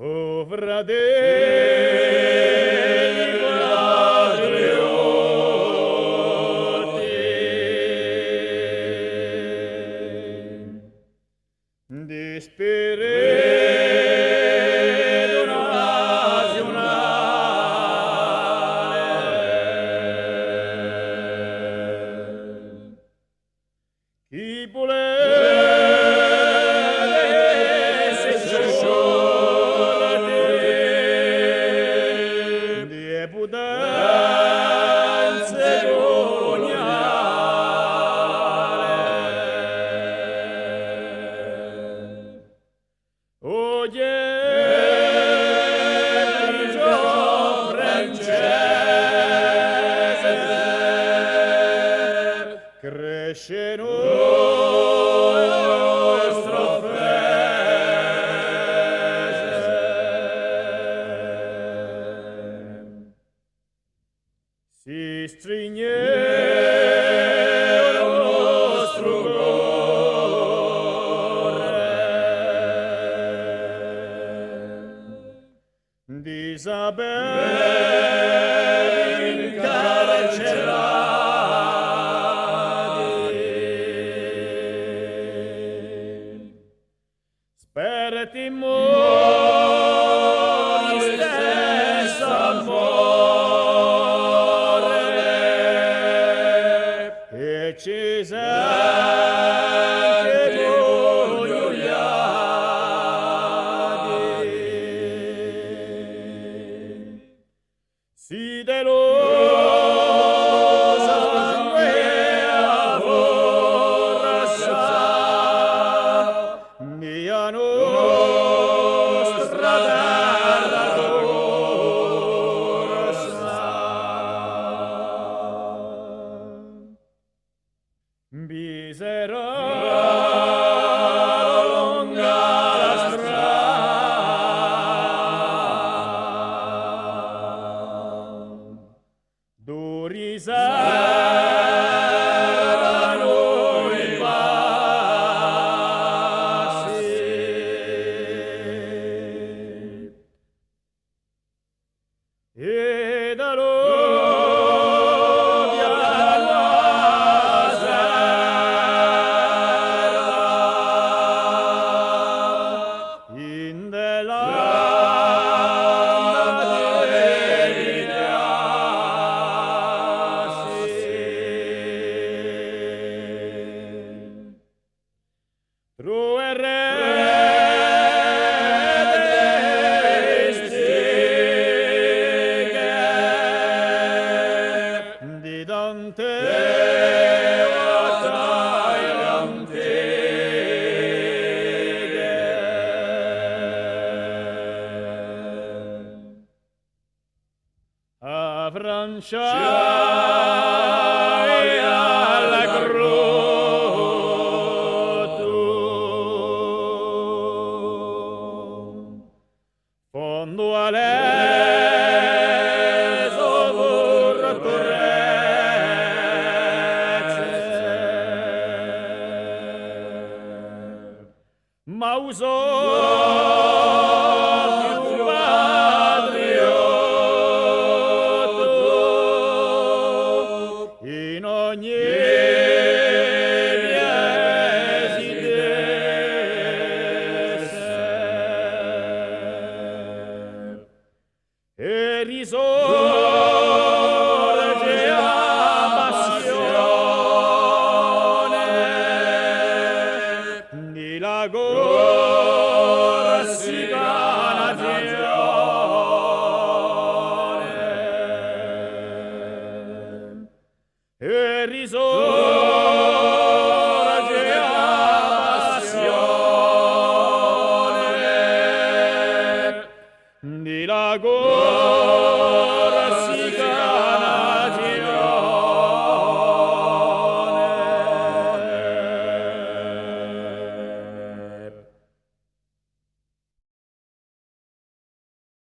O fratelli patrioti, di spirito nazionale, chi volesse sciolti di potenze coloniale. Oye, Gio francese, cresce nostro Paese. Si stringe il nostro di sapere incarcerati, sperati mori stesso amore, e ci sei tu si de lo sangue avorrassa mia nostra terra corsa. Bisera lunga la riservano i passi e da loro piano a serra in della di Dante a Francia e alla Grotto, fondo a lei sopra Torrezze, ma usò più patriotto in ogni e risorge a passione di la corsica nazione e risorge